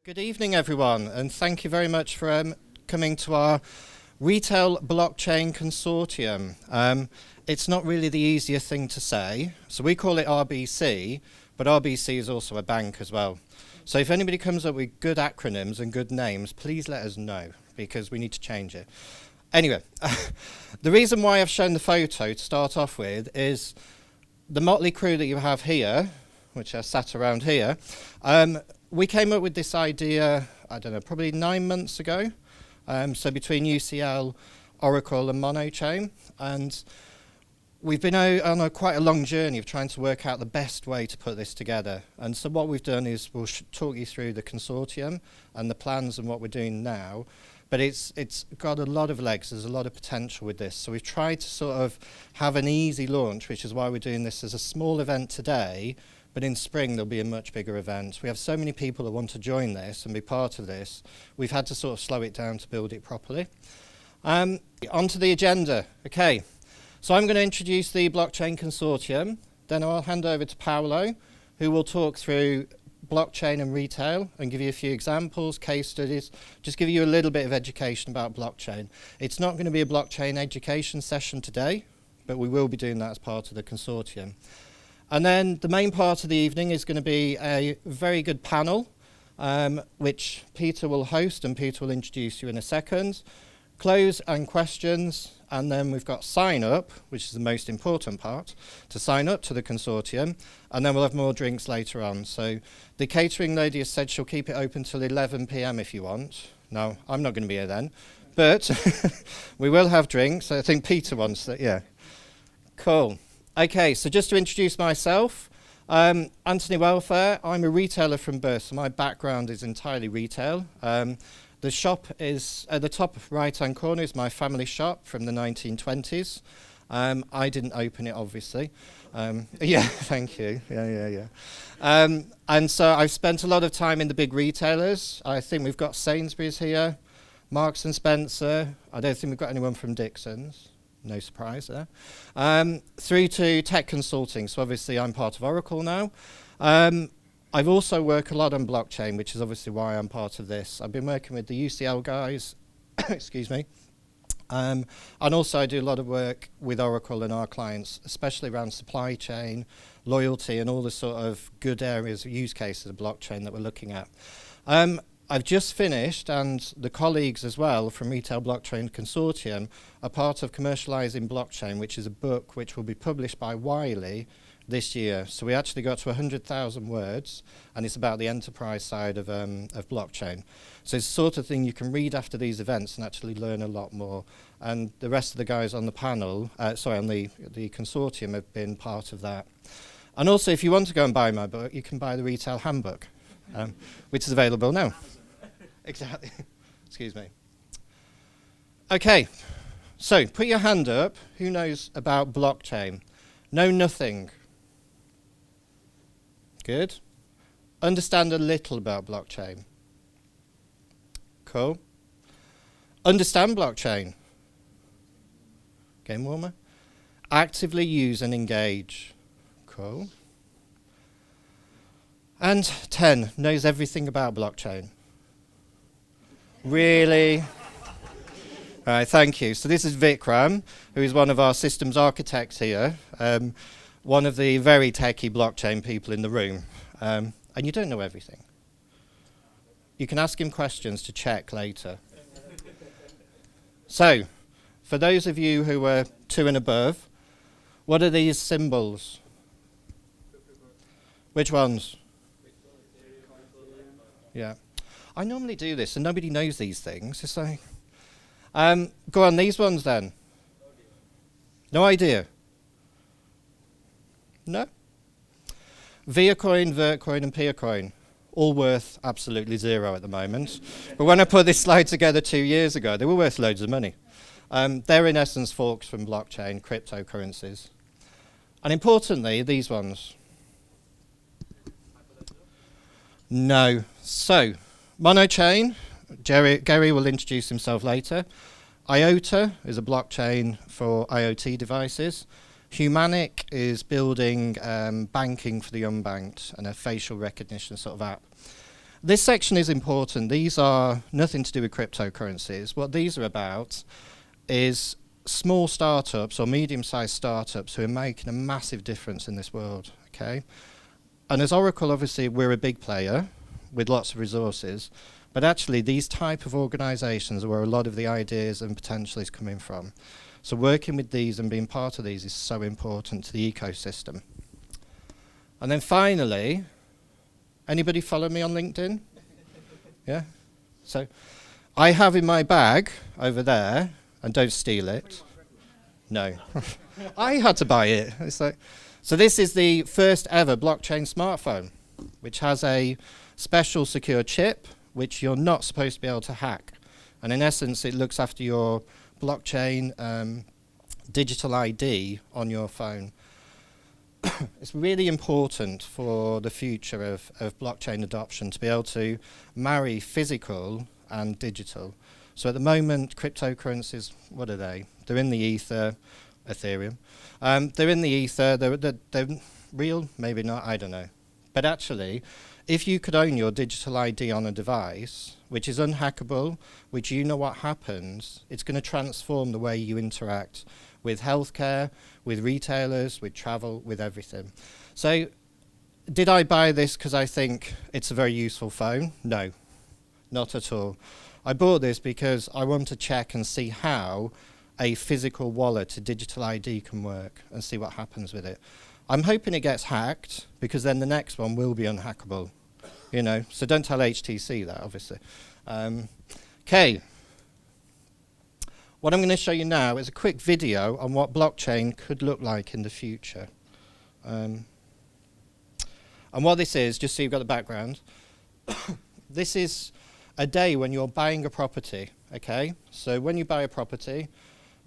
Good evening, everyone, and thank you very much for coming to our Retail Blockchain Consortium. It's not really the easiest thing to say, so we call it RBC, but RBC is also a bank as well. So if anybody comes up with good acronyms and good names, please let us know, because we need to change it. Anyway, the reason why I've shown the photo to start off with is the motley crew that you have here, which are sat around here. We came up with this idea, I don't know, probably 9 months ago. So between UCL, Oracle and MonoChain. And we've been on quite a long journey of trying to work out the best way to put this together. And so what we've done is we'll talk you through the consortium and the plans and what we're doing now. But it's got a lot of legs, there's a lot of potential with this. So we've tried to sort of have an easy launch, which is why we're doing this as a small event today. But in spring, there'll be a much bigger event. We have so many people that want to join this and be part of this. We've had to sort of slow it down to build it properly. Onto the agenda. Okay, so I'm going to introduce the Blockchain Consortium. Then I'll hand over to Paolo, who will talk through blockchain and retail and give you a few examples, case studies, just give you a little bit of education about blockchain. It's not going to be a blockchain education session today, but we will be doing that as part of the consortium. And then the main part of the evening is going to be a very good panel, which Peter will host, and Peter will introduce you in a second. Close and questions, and then we've got sign up, which is the most important part, to sign up to the consortium, and then we'll have more drinks later on. So the catering lady has said she'll keep it open till 11 p.m. if you want. No, I'm not going to be here then, but we will have drinks. I think Peter wants that, yeah. Cool. Okay, so just to introduce myself, Anthony Welfare. I'm a retailer from birth, so my background is entirely retail. The shop is, at the top right-hand corner, is my family shop from the 1920s. I didn't open it, obviously. Yeah, thank you. Yeah. And so I've spent a lot of time in the big retailers. I think we've got Sainsbury's here, Marks and Spencer. I don't think we've got anyone from Dixon's. No surprise there. Through to tech consulting. So obviously I'm part of Oracle now. I've also worked a lot on blockchain, which is obviously why I'm part of this. I've been working with the UCL guys, excuse me. And also I do a lot of work with Oracle and our clients, especially around supply chain, loyalty, and all the sort of good areas, use cases of blockchain that we're looking at. I've just finished, and the colleagues as well from Retail Blockchain Consortium are part of Commercializing Blockchain, which is a book which will be published by Wiley this year. So we actually got to 100,000 words, and it's about the enterprise side of blockchain. So it's the sort of thing you can read after these events and actually learn a lot more. And the rest of the guys on the panel, on the consortium, have been part of that. And also, if you want to go and buy my book, you can buy the Retail Handbook, which is available now. Exactly. Excuse me. Okay, so put your hand up. Who knows about blockchain? Know nothing. Good. Understand a little about blockchain. Cool. Understand blockchain. Game warmer. Actively use and engage. Cool. And 10, knows everything about blockchain. Really? All right, thank you. So this is Vikram, who is one of our systems architects here, one of the very techie blockchain people in the room. And you don't know everything. You can ask him questions to check later. So, for those of you who are 2 and above, what are these symbols? Which ones? Yeah. I normally do this, and nobody knows these things. It's like, go on, these ones then. No idea? No? Viacoin, Vertcoin, and Peercoin, all worth absolutely zero at the moment. But when I put this slide together 2 years ago, they were worth loads of money. They're in essence forks from blockchain, cryptocurrencies. And importantly, these ones. No. So, MonoChain, Gary will introduce himself later. IOTA is a blockchain for IoT devices. Humanic is building banking for the unbanked and a facial recognition sort of app. This section is important. These are nothing to do with cryptocurrencies. What these are about is small startups or medium-sized startups who are making a massive difference in this world, okay? And as Oracle, obviously, we're a big player with lots of resources, but actually these type of organizations are where a lot of the ideas and potential is coming from. So working with these and being part of these is so important to the ecosystem. And then finally, anybody follow me on LinkedIn? Yeah? So I have in my bag over there, and don't steal it. No. I had to buy it. It's like, so this is the first ever blockchain smartphone, which has a special secure chip, which you're not supposed to be able to hack. And in essence, it looks after your blockchain digital ID on your phone. It's really important for the future of blockchain adoption to be able to marry physical and digital. So at the moment, cryptocurrencies, what are they? They're in the ether, Ethereum. They're in the ether, they're real, maybe not, I don't know. But actually, if you could own your digital ID on a device, which is unhackable, which you know what happens, it's going to transform the way you interact with healthcare, with retailers, with travel, with everything. So, did I buy this because I think it's a very useful phone? No, not at all. I bought this because I want to check and see how a physical wallet, a digital ID can work and see what happens with it. I'm hoping it gets hacked because then the next one will be unhackable, you know. So don't tell HTC that, obviously. Okay. What I'm going to show you now is a quick video on what blockchain could look like in the future. And what this is, just so you've got the background, this is a day when you're buying a property, okay? So when you buy a property,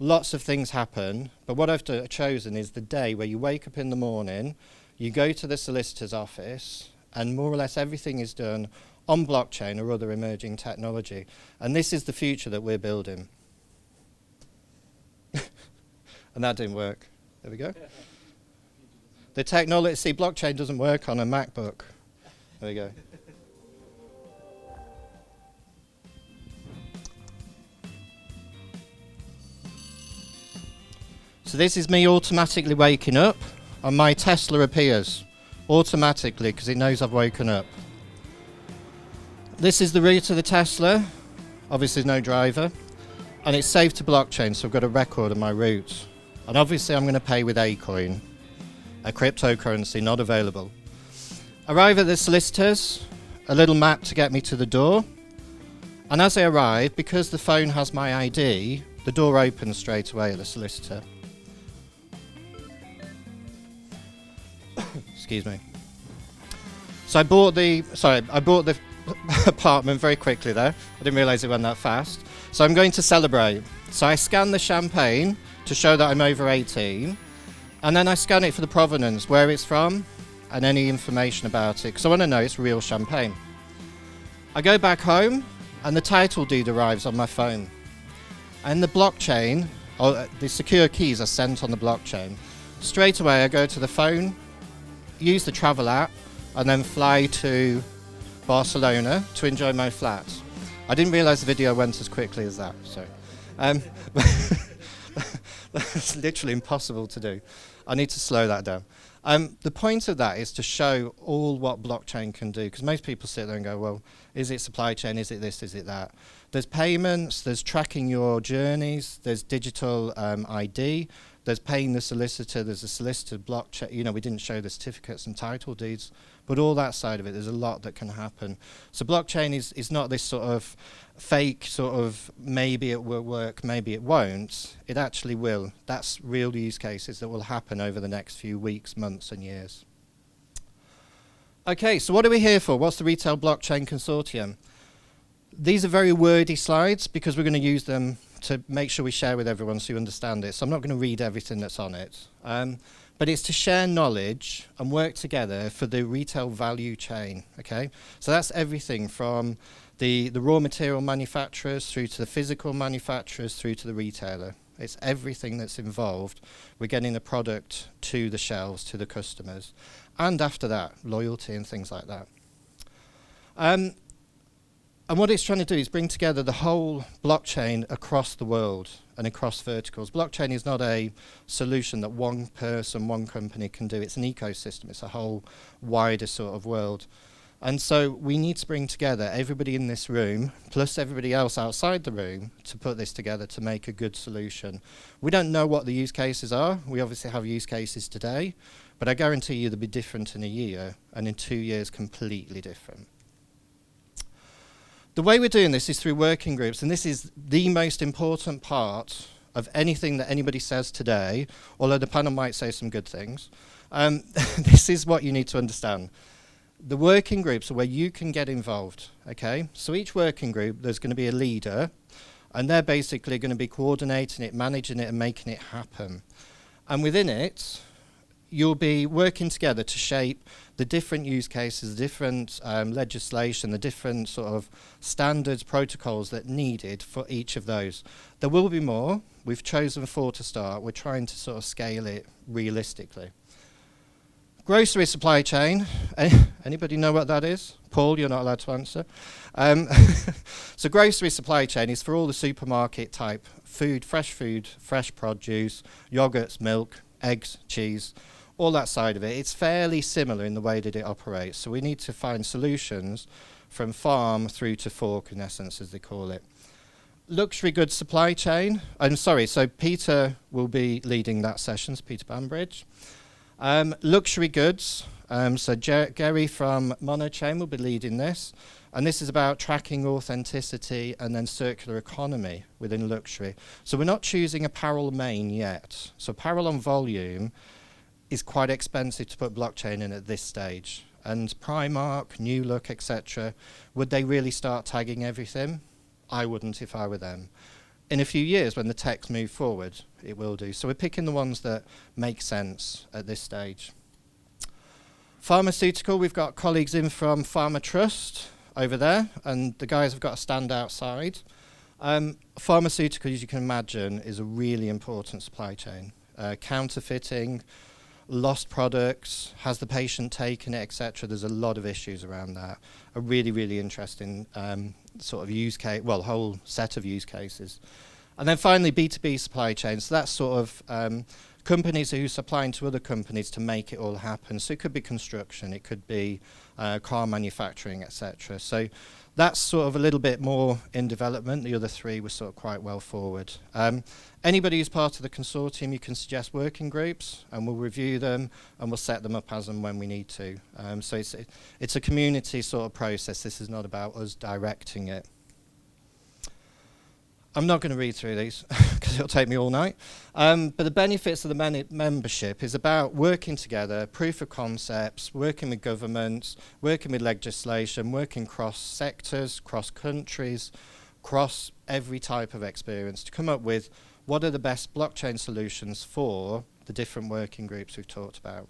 lots of things happen, but what I've chosen is the day where you wake up in the morning, you go to the solicitor's office, and more or less everything is done on blockchain or other emerging technology. And this is the future that we're building. And that didn't work. There we go. The technology, see, blockchain doesn't work on a MacBook. There we go. So this is me automatically waking up, and my Tesla appears automatically because it knows I've woken up. This is the route of the Tesla. Obviously, there's no driver. And it's saved to blockchain, so I've got a record of my route. And obviously, I'm going to pay with Acoin, a cryptocurrency not available. Arrive at the solicitors, a little map to get me to the door. And as I arrive, because the phone has my ID, the door opens straight away at the solicitor. Excuse me. So I bought the apartment very quickly there. I didn't realize it went that fast. So I'm going to celebrate. So I scan the champagne to show that I'm over 18. And then I scan it for the provenance, where it's from, and any information about it, because I want to know it's real champagne. I go back home, and the title deed arrives on my phone. And the blockchain, or the secure keys are sent on the blockchain. Straight away, I go to the phone, use the travel app, and then fly to Barcelona to enjoy my flat. I didn't realize the video went as quickly as that, so. That's literally impossible to do. I need to slow that down. The point of that is to show all what blockchain can do, because most people sit there and go, well, is it supply chain, is it this, is it that? There's payments, there's tracking your journeys, there's digital ID, there's paying the solicitor, there's a solicitor blockchain, you know, we didn't show the certificates and title deeds, but all that side of it, there's a lot that can happen. So blockchain is not this sort of fake sort of maybe it will work, maybe it won't. It actually will. That's real use cases that will happen over the next few weeks, months and years. Okay, so what are we here for? What's the Retail Blockchain Consortium? These are very wordy slides because we're going to use them to make sure we share with everyone so you understand it. So I'm not going to read everything that's on it. But it's to share knowledge and work together for the retail value chain, okay? So that's everything from the raw material manufacturers through to the physical manufacturers through to the retailer. It's everything that's involved. We're getting the product to the shelves, to the customers. And after that, loyalty and things like that. And what it's trying to do is bring together the whole blockchain across the world and across verticals. Blockchain is not a solution that one person, one company can do. It's an ecosystem. It's a whole wider sort of world. And so we need to bring together everybody in this room, plus everybody else outside the room, to put this together to make a good solution. We don't know what the use cases are. We obviously have use cases today, but I guarantee you they'll be different in a year, and in 2 years, completely different. The way we're doing this is through working groups, and this is the most important part of anything that anybody says today, although the panel might say some good things. This is what you need to understand. The working groups are where you can get involved, okay? So each working group, there's going to be a leader, and they're basically going to be coordinating it, managing it, and making it happen. And within it, you'll be working together to shape the different use cases, the different legislation, the different sort of standards, protocols that needed for each of those. There will be more. We've chosen 4 to start. We're trying to sort of scale it realistically. Grocery supply chain. Anybody know what that is? Paul, you're not allowed to answer. So grocery supply chain is for all the supermarket type food, fresh produce, yogurts, milk, eggs, cheese, all that side of it. It's fairly similar in the way that it operates. So we need to find solutions from farm through to fork, in essence, as they call it. Luxury goods supply chain. I'm sorry, so Peter will be leading that session, Peter Bambridge. Luxury goods, so Gary from MonoChain will be leading this, and this is about tracking authenticity and then circular economy within luxury. So we're not choosing apparel main yet. So apparel on volume is quite expensive to put blockchain in at this stage. And Primark, New Look, etc., would they really start tagging everything? I wouldn't if I were them. In a few years, when the techs move forward, it will do. So we're picking the ones that make sense at this stage. Pharmaceutical, we've got colleagues in from Pharma Trust over there, and the guys have got to stand outside. Pharmaceutical, as you can imagine, is a really important supply chain. Counterfeiting, lost products, has the patient taken it, etc. There's a lot of issues around that. A really, really interesting sort of use case, well, whole set of use cases. And then finally, B2B supply chain. So that's sort of companies who are supplying to other companies to make it all happen. So it could be construction, it could be car manufacturing, etc. So that's sort of a little bit more in development. The other 3 were sort of quite well forward. Anybody who's part of the consortium, you can suggest working groups, and we'll review them, and we'll set them up as and when we need to. So it's a community sort of process. This is not about us directing it. I'm not going to read through these because it'll take me all night. But the benefits of the membership is about working together, proof of concepts, working with governments, working with legislation, working cross sectors, cross countries, cross every type of experience to come up with what are the best blockchain solutions for the different working groups we've talked about.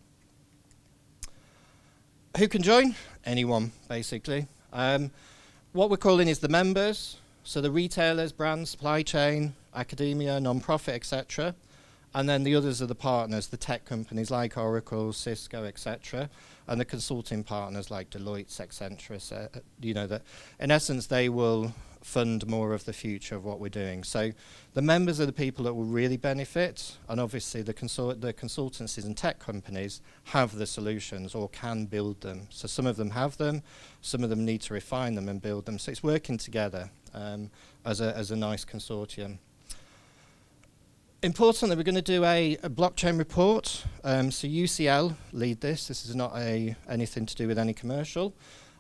Who can join? Anyone, basically. What we're calling is the members. So the retailers, brands, supply chain, academia, non-profit, etc. And then the others are the partners, the tech companies like Oracle, Cisco, etc. And the consulting partners like Deloitte, Accenture, you know, that in essence they will fund more of the future of what we're doing. So the members are the people that will really benefit, and obviously the consultancies and tech companies have the solutions or can build them. So some of them have them, some of them need to refine them and build them. So it's working together as a nice consortium. Importantly, we're going to do a blockchain report. So UCL lead this. This is not anything to do with any commercial.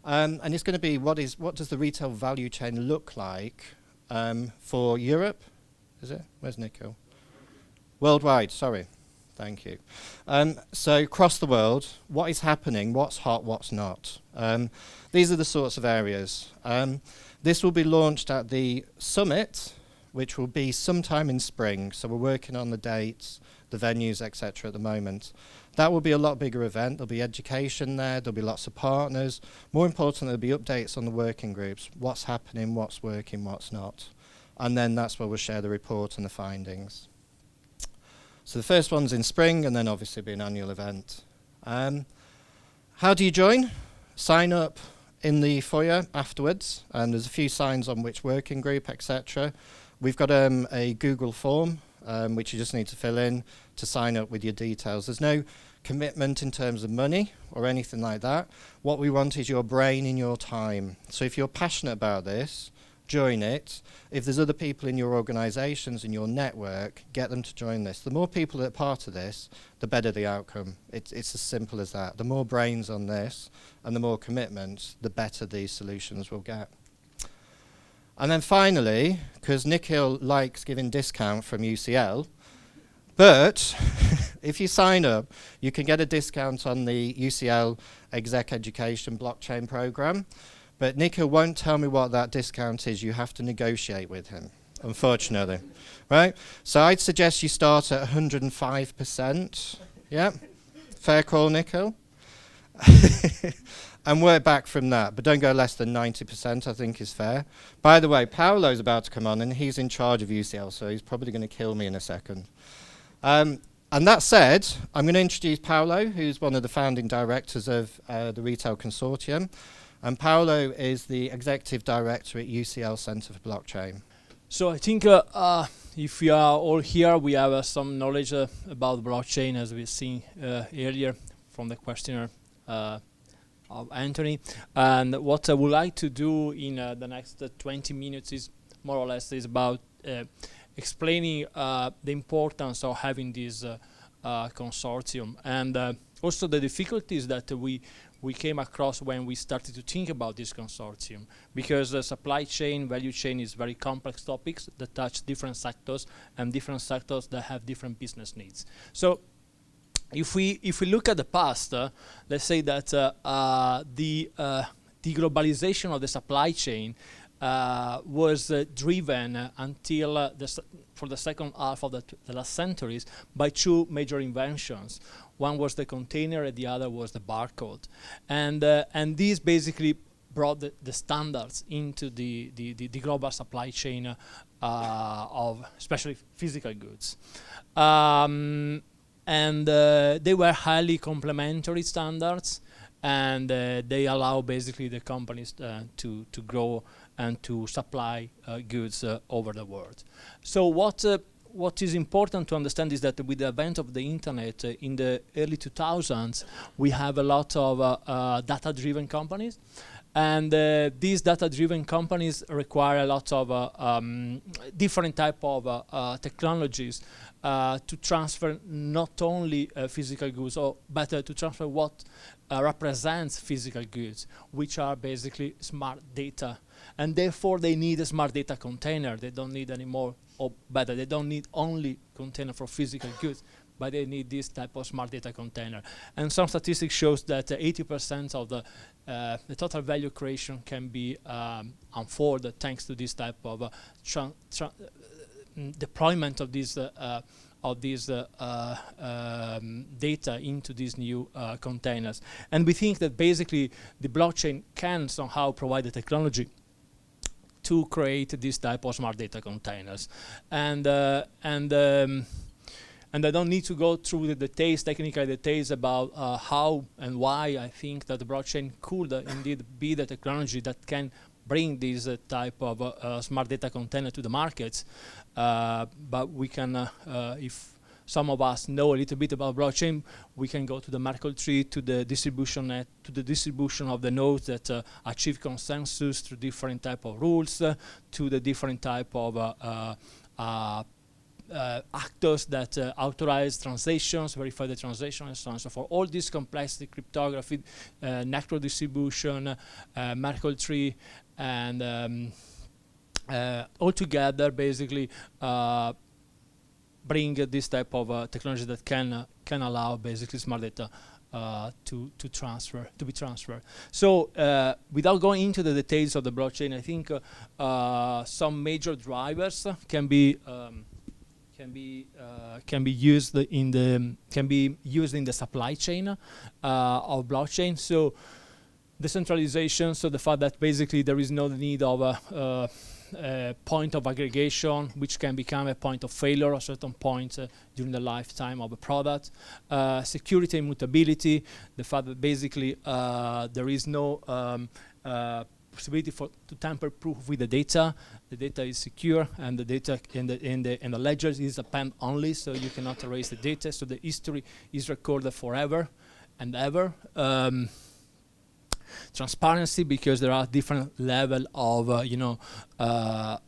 And it's going to be what does the retail value chain look like for Europe? Is it? Where's Nico? Worldwide, sorry. Thank you. So across the world, what is happening, what's hot, what's not? These are the sorts of areas. This will be launched at the summit, which will be sometime in spring. So we're working on the dates, the venues, etc. at the moment. That will be a lot bigger event. There'll be education there. There'll be lots of partners. More importantly, there'll be updates on the working groups. What's happening, what's working, what's not. And then that's where we'll share the report and the findings. So the first one's in spring, and then obviously be an annual event. How do you join? Sign up in the foyer afterwards, and there's a few signs on which working group, etc. We've got a Google form which you just need to fill in to sign up with your details. There's no commitment in terms of money or anything like that. What we want is your brain and your time. So if you're passionate about this, join it. If there's other people in your organisations and your network, get them to join this. The more people that are part of this, the better the outcome. It's as simple as that. The more brains on this and the more commitment, the better these solutions will get. And then finally, because Nikhil likes giving discount from UCL, but if you sign up, you can get a discount on the UCL Exec Education Blockchain Programme. But Nikhil won't tell me what that discount is. You have to negotiate with him, unfortunately. Right? So I'd suggest you start at 105%. Yeah? Fair call, Nikhil? And work back from that, but don't go less than 90%, I think is fair. By the way, Paolo's about to come on, and he's in charge of UCL, so he's probably going to kill me in a second. And that said, I'm going to introduce Paolo, who's one of the founding directors of the Retail Consortium. And Paolo is the executive director at UCL Centre for Blockchain. So I think if we are all here, we have some knowledge about blockchain, as we've seen earlier from the questionnaire of Anthony. And what I would like to do in the next 20 minutes is more or less is about explaining the importance of having this consortium, and also the difficulties that we came across when we started to think about this consortium, because the supply chain, value chain is very complex topics that touch different sectors, and different sectors that have different business needs. So if we look at the past, let's say that the globalization of the supply chain was driven until for the second half of the last centuries by two major inventions. One was the container, and the other was the barcode, and these basically brought the standards into the global supply chain of especially physical goods. And they were highly complementary standards, and they allow basically the companies to grow and to supply goods over the world. So what is important to understand is that with the advent of the internet in the early 2000s, we have a lot of data-driven companies. And these data-driven companies require a lot of different type of technologies to transfer not only physical goods, but to transfer what represents physical goods, which are basically smart data. And therefore, they need a smart data container. They don't need any more, or better, they don't need only container for physical goods, but they need this type of smart data container. And some statistics shows that 80% of the total value creation can be unfolded thanks to this type of deployment of these data into these new containers. And we think that basically the blockchain can somehow provide the technology to create this type of smart data containers. And I don't need to go through the details, technical details about how and why I think that the blockchain could indeed be the technology that can bring this type of smart data container to the markets. But we can, if some of us know a little bit about blockchain, we can go to the Merkle tree, to the distribution net, to the distribution of the nodes that achieve consensus through different type of rules, to the different type of actors that authorize transactions, verify the transaction, and so on and so forth. All this complexity, cryptography, network distribution, Merkle tree, and all together basically bring this type of technology that can allow basically smart data to be transferred. So without going into the details of the blockchain, I think some major drivers can be used in the supply chain of blockchain. So decentralization, so the fact that basically there is no need of a point of aggregation, which can become a point of failure at a certain point during the lifetime of a product. Security and immutability, the fact that basically there is no possibility to tamper-proof with the data. The data is secure, and the data in the ledgers is append only, so you cannot erase the data. So the history is recorded forever and ever. Transparency, because there are different level of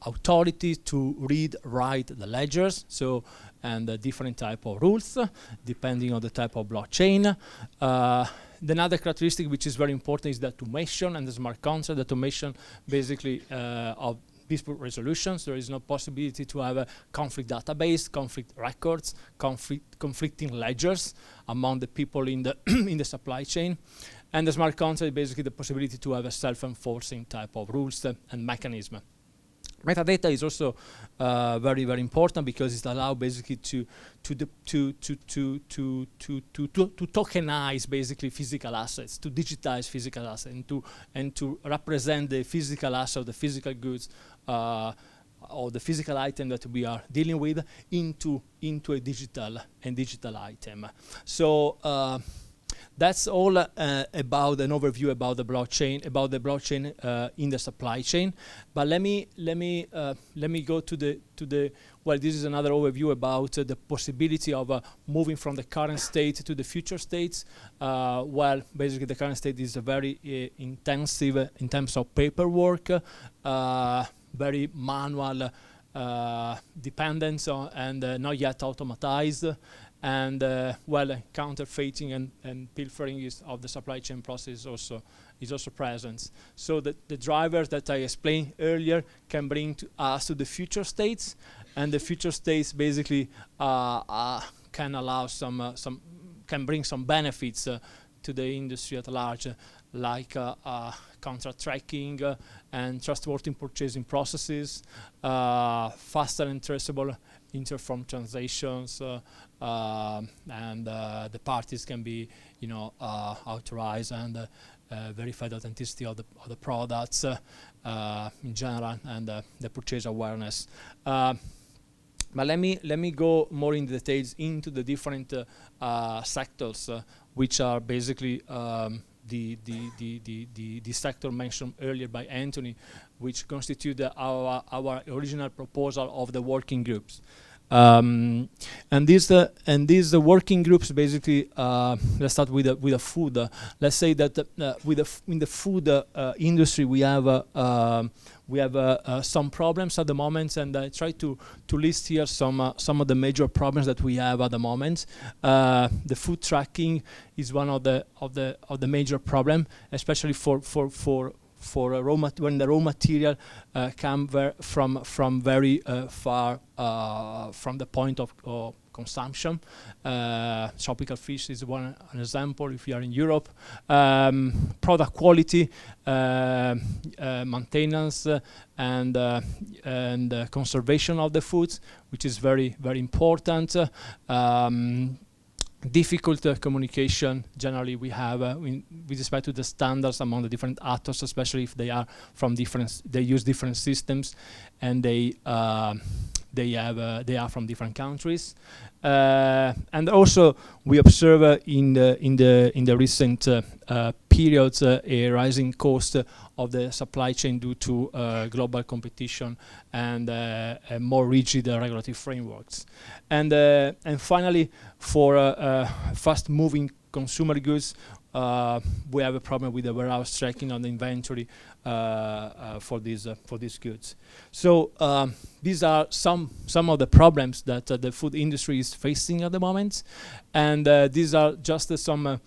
authority to read, write the ledgers. So and different type of rules depending on the type of blockchain. Another characteristic which is very important is the automation and the smart contract. The automation basically of dispute resolution. So there is no possibility to have a conflict database, conflict records, conflicting ledgers among the people in the in the supply chain. And the smart contract is basically the possibility to have a self-enforcing type of rules and mechanism. Metadata is also very, very important because it allows basically to tokenize basically physical assets, to digitize physical assets, and to represent the physical asset, the physical goods, or the physical item that we are dealing with into a digital item. So that's all about an overview about the blockchain, in the supply chain. But let me go to the well. This is another overview about the possibility of moving from the current state to the future states. Well, basically the current state is very intensive in terms of paperwork, very manual dependence on, and not yet automatized. And well, counterfeiting and pilfering of the supply chain process is also present. So the drivers that I explained earlier can bring us to the future states, and the future states basically can allow can bring some benefits to the industry at large, like contract tracking and trustworthy purchasing processes, faster and traceable interfirm transactions, and the parties can be, authorized and verify the authenticity of the products in general, and the purchase awareness. But let me go more in details into the different sectors, which are basically the sector mentioned earlier by Anthony, which constitute our original proposal of the working groups. And these working groups basically, let's start with the food. Let's say that in the food industry we have some problems at the moment, and I try to list here some of the major problems that we have at the moment. The food tracking is one of the major problem, especially for when the raw material come from very far from the point of consumption. Tropical fish is an example if you are in Europe. Product quality, maintenance, and conservation of the foods, which is very, very important. Difficult communication generally we have with respect to the standards among the different actors, especially if they are they use different systems, and they are from different countries. And also we observe in the recent periods a rising cost of the supply chain due to global competition and more rigid regulatory frameworks. And finally, for fast-moving consumer goods, we have a problem with the warehouse tracking on the inventory for these goods. So these are some of the problems that the food industry is facing at the moment, and these are just some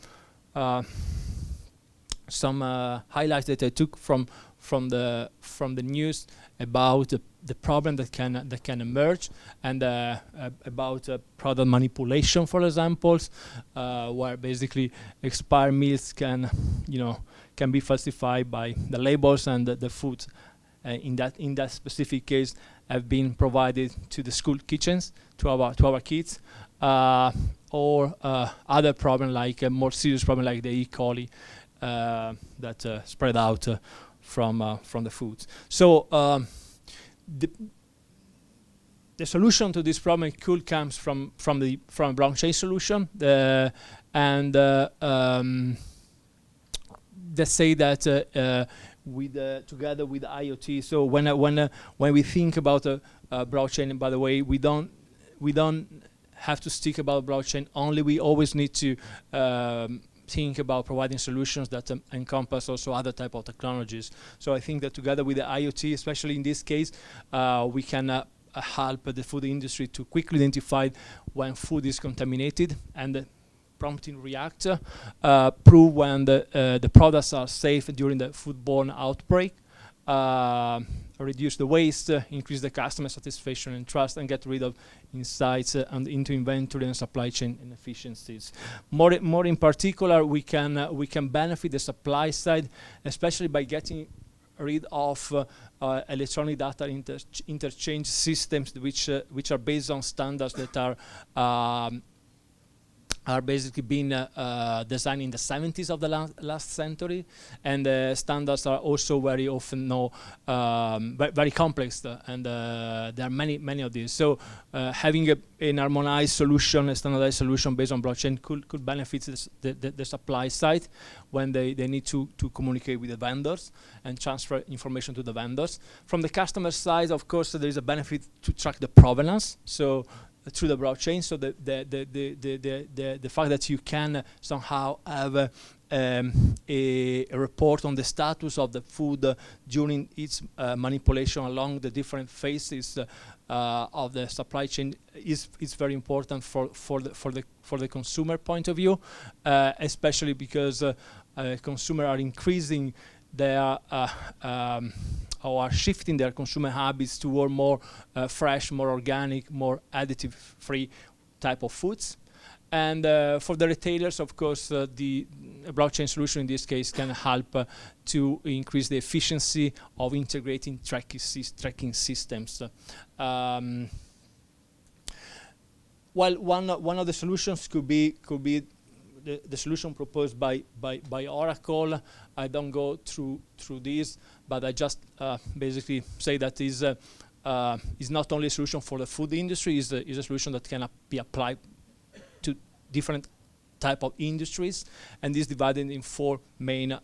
highlights that I took from the news about the problem that can emerge, and about product manipulation, for examples, where basically expired meals can be falsified by the labels, and the food in that specific case have been provided to the school kitchens, to our kids, or other problem like a more serious problem like the E. coli that spread out from the foods. So the solution to this problem could come from a blockchain solution, and let's say that together with IoT. So when we think about blockchain, and by the way, we don't have to stick about blockchain only. We always need to think about providing solutions that encompass also other type of technologies. So I think that together with the IoT, especially in this case, we can help the food industry to quickly identify when food is contaminated and promptly react, prove when the products are safe during the foodborne outbreak, reduce the waste, increase the customer satisfaction and trust, and get rid of insights and into inventory and supply chain inefficiencies. More in particular, we can benefit the supply side, especially by getting rid of electronic data interchange systems, which are based on standards that are basically being designed in the 70s of the last century, and standards are also very often very complex, and there are many of these. So having an harmonized solution, a standardized solution based on blockchain could benefit the supply side when they need to communicate with the vendors and transfer information to the vendors. From the customer side, of course, there is a benefit to track the provenance. So through the blockchain, so the fact that you can somehow have a report on the status of the food during its manipulation along the different phases of the supply chain is very important for the consumer point of view, especially because consumers are increasing their or are shifting their consumer habits toward more fresh, more organic, more additive-free type of foods. And for the retailers, of course, the blockchain solution in this case can help to increase the efficiency of integrating tracking systems. Well, one of the solutions could be the solution proposed by Oracle. I don't go through this, but I just basically say that is not only a solution for the food industry, is a solution that can be applied to different type of industries, and is divided in four main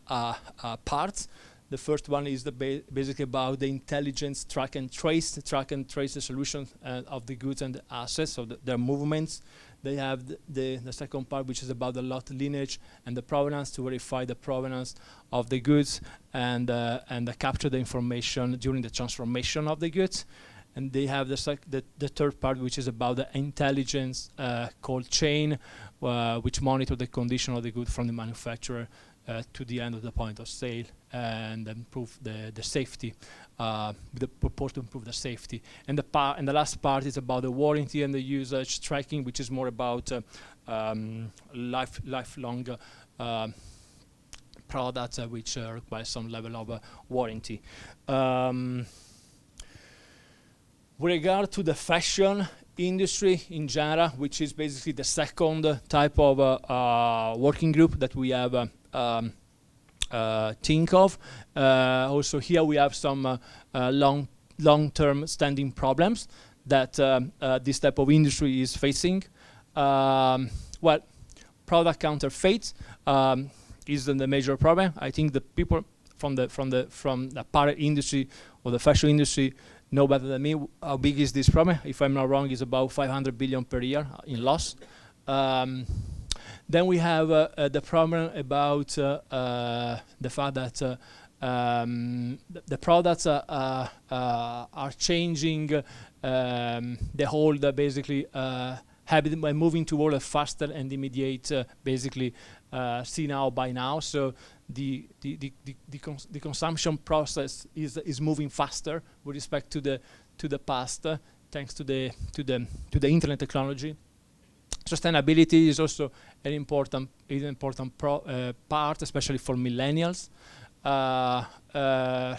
parts. The first one is basically about the intelligence track and trace the solution of the goods and the assets, so their movements. They have the second part, which is about the lot lineage and the provenance, to verify the provenance of the goods and capture the information during the transformation of the goods. And they have the third part, which is about the intelligence cold chain, which monitor the condition of the good from the manufacturer to the end of the point of sale, and improve the safety, with the purpose to improve the safety. And the last part is about the warranty and the usage tracking, which is more about lifelong products which require some level of warranty. With regard to the fashion industry in general, which is basically the second type of working group that we have think of. Also here we have some long-term standing problems that this type of industry is facing. Well, product counterfeit is the major problem. I think the people from the apparel industry or the fashion industry know better than me how big is this problem. If I'm not wrong, it's about 500 billion per year in loss. Then we have the problem about the fact that the products are changing the whole basically habit by moving toward a faster and immediate basically see now buy now. So the consumption process is moving faster with respect to the past, thanks to the internet technology. Sustainability is also an important part, especially for millennials.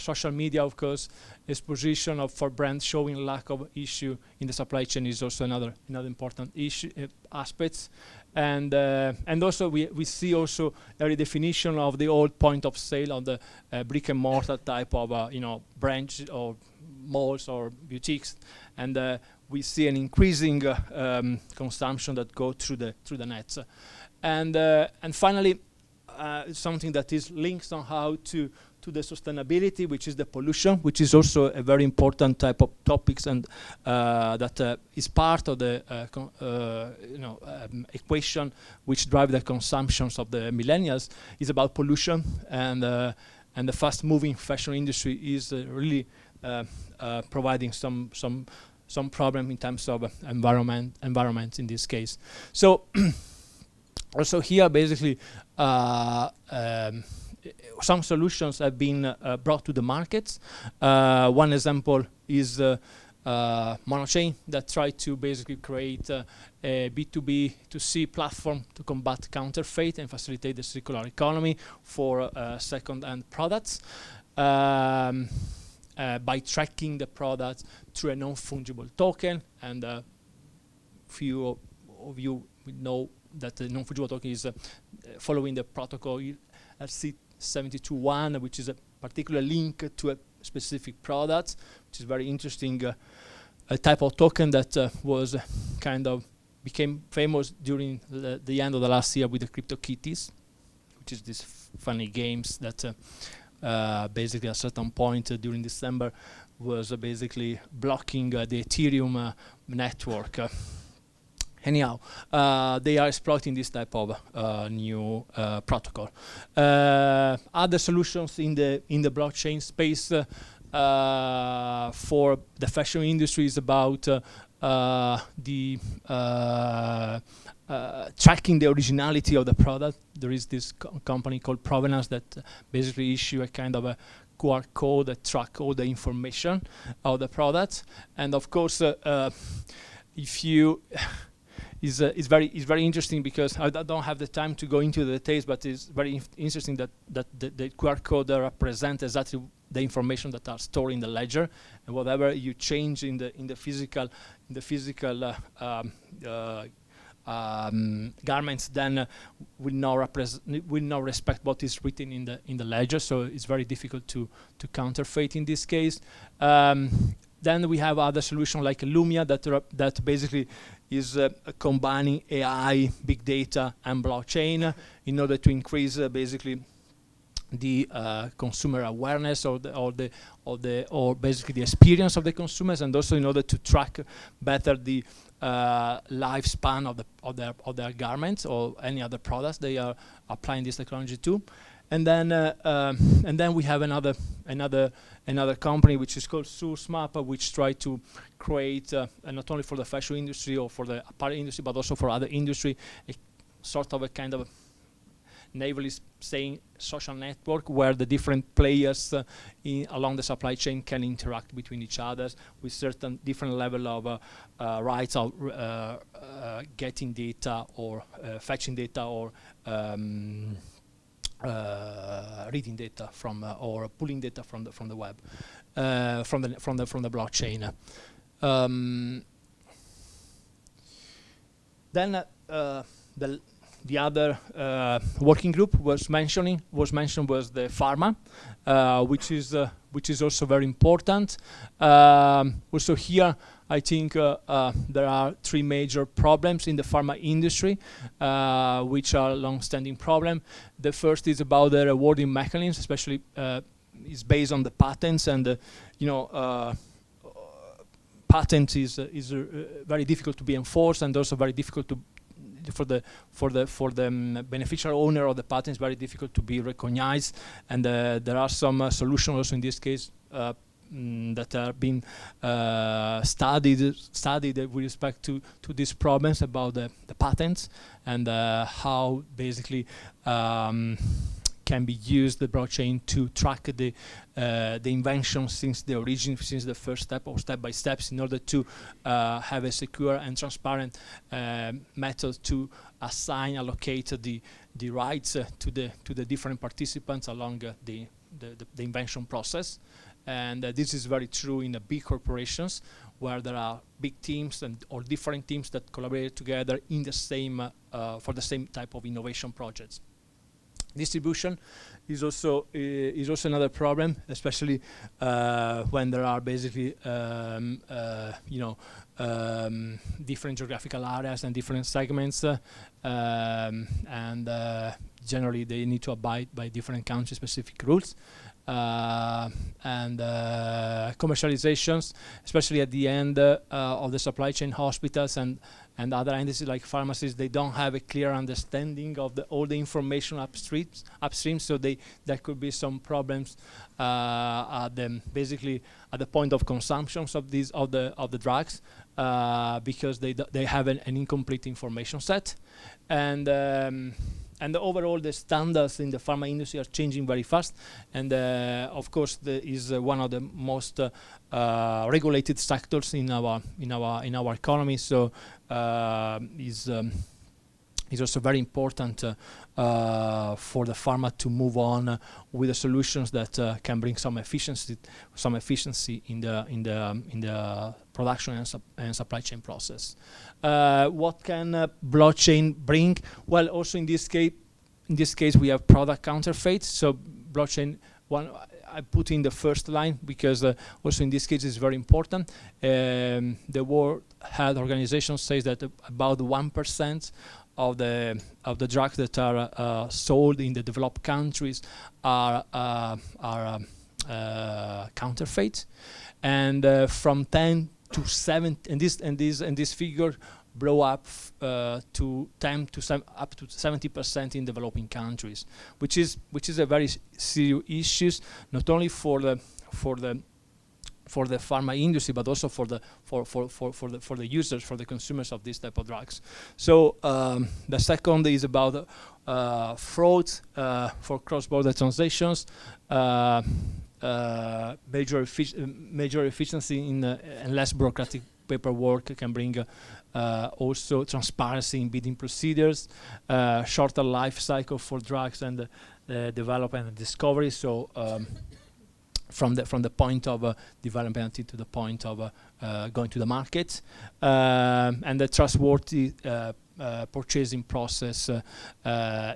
Social media, of course, exposition for brands showing lack of issue in the supply chain is also another important issue aspects. And also we see also a redefinition of the old point of sale of the brick and mortar type of branch or malls or boutiques, and we see an increasing consumption that go through the nets. And finally, something that is linked somehow to to the sustainability, which is the pollution, which is also a very important type of topics, and that is part of the equation which drive the consumptions of the millennials, is about pollution, and the fast-moving fashion industry is really providing some problem in terms of environment in this case. So also here, basically, some solutions have been brought to the markets. One example is MonoChain, that tried to basically create a B2B2C platform to combat counterfeit and facilitate the circular economy for second-hand products by tracking the products through a non-fungible token. And few of you would know that the non-fungible token is following the protocol RC721, which is a particular link to a specific product, which is very interesting. A type of token that was kind of became famous during the end of the last year with the CryptoKitties, which is these funny games that basically at a certain point during December was basically blocking the Ethereum network. Anyhow, they are exploiting this type of new protocol. Other solutions in the blockchain space for the fashion industry is about tracking the originality of the product. There is this company called Provenance that basically issue a kind of a QR code that track all the information of the product. And of course, if you is very interesting, because I don't have the time to go into the details, but it's very interesting that the QR code represents exactly the information that are stored in the ledger, and whatever you change in the physical garments, then will not respect what is written in the ledger. So it's very difficult to counterfeit in this case. Then we have other solutions like Lumia that basically is combining AI, big data, and blockchain in order to increase basically the consumer awareness or basically the experience of the consumers, and also in order to track better the lifespan of their garments or any other products they are applying this technology to. And then we have another company which is called SourceMap, which try to create not only for the fashion industry or for the apparel industry, but also for other industry, a sort of a kind of naively saying social network where the different players along the supply chain can interact between each other with certain different level of rights of getting data or fetching data or reading data from or pulling data from the web, from the blockchain. Then the other working group mentioned was the pharma, which is also very important. Also here, I think there are three major problems in the pharma industry, which are long-standing problem. The first is about the rewarding mechanism, especially is based on the patents, and patent is very difficult to be enforced, and also very difficult to for the beneficial owner of the patent, is very difficult to be recognized. And there are some solutions also in this case that are being studied with respect to these problems about the patents, and how basically can be used the blockchain to track the invention since the origin, since the first step or step by steps, in order to have a secure and transparent method to allocate the rights to the different participants along the invention process. And this is very true in the big corporations, where there are big teams or different teams that collaborate together in the same for the same type of innovation projects. Distribution is also another problem, especially when there are basically different geographical areas and different segments, and generally they need to abide by different country-specific rules. commercializations, especially at the end of the supply chain. Hospitals and other entities like pharmacies, they don't have a clear understanding of all the information upstream, so there could be some problems basically at the point of consumptions of the drugs, because they have an incomplete information set. And overall, the standards in the pharma industry are changing very fast, and of course, is one of the most regulated sectors in our economy. So is also very important for the pharma to move on with the solutions that can bring some efficiency in the production and supply chain process. What can blockchain bring? Well, also in this case, we have product counterfeit. So blockchain, I put in the first line because also in this case it's very important. The World Health Organization says that about 1% of the drugs that are sold in the developed countries are counterfeit, and from 10 to 7, and this figure blow up to 10 to up to 70% in developing countries, which is a very serious issue, not only for the pharma industry, but also for the users, for the consumers of this type of drugs. So the second is about fraud for cross-border transactions, major efficiency and less bureaucratic paperwork can bring also transparency in bidding procedures, shorter life cycle for drugs and development and discovery. So from the point of development to the point of going to the market, and the trustworthy purchasing process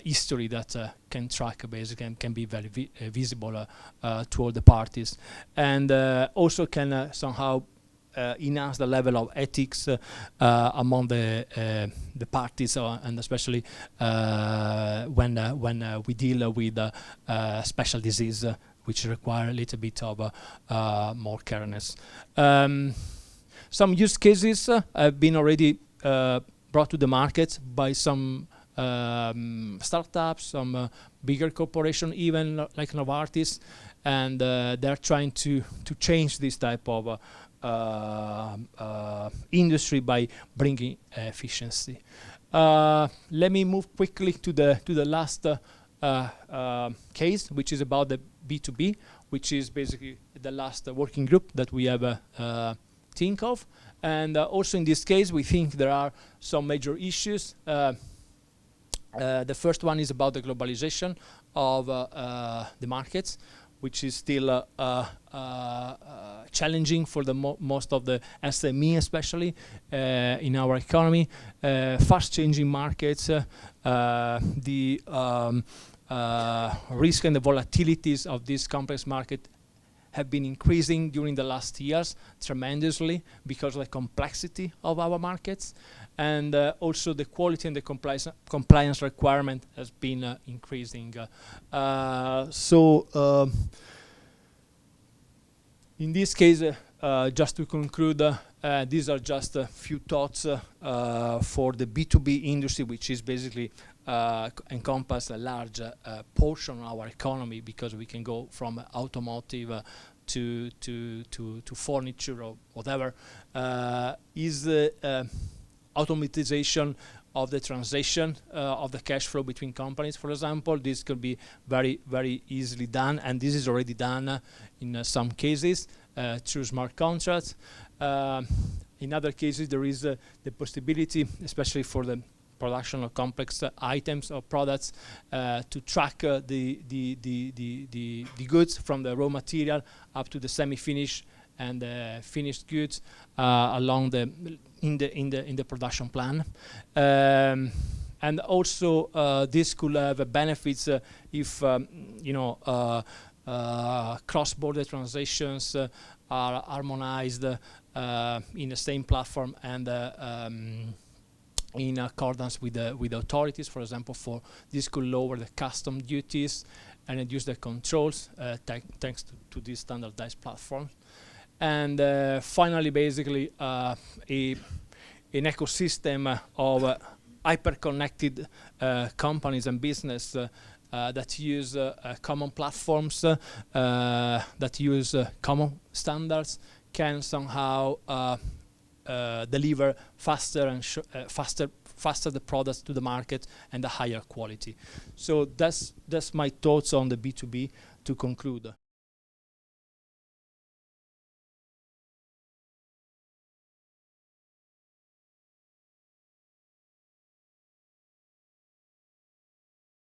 history that can track basically and can be very visible to all the parties, and also can somehow enhance the level of ethics among the parties, and especially when we deal with special disease, which require a little bit of more careness. Some use cases have been already brought to the market by some startups, some bigger corporations, even like Novartis, and they're trying to change this type of industry by bringing efficiency. Let me move quickly to the last case, which is about the B2B, which is basically the last working group that we have think of. And also in this case, we think there are some major issues. The first one is about the globalization of the markets, which is still challenging for the most of the SME, especially in our economy. Fast-changing markets, the risk and the volatilities of this complex market have been increasing during the last years tremendously because of the complexity of our markets, and also the quality and the compliance requirement has been increasing. In this case, just to conclude, these are just a few thoughts for the B2B industry, which is basically encompass a large portion of our economy, because we can go from automotive to furniture or whatever, is automatization of the transaction of the cash flow between companies, for example. This could be very, very easily done, and this is already done in some cases through smart contracts. In other cases, there is the possibility, especially for the production of complex items or products, to track the goods from the raw material up to the semi-finished and finished goods along in the production plan. And also this could have benefits if cross-border transactions are harmonized in the same platform and in accordance with the authorities. For example, this could lower the custom duties and reduce the controls thanks to this standardized platform. And finally, basically, an ecosystem of hyper-connected companies and business that use common platforms, that use common standards, can somehow deliver faster and faster the products to the market and a higher quality. So that's my thoughts on the B2B to conclude.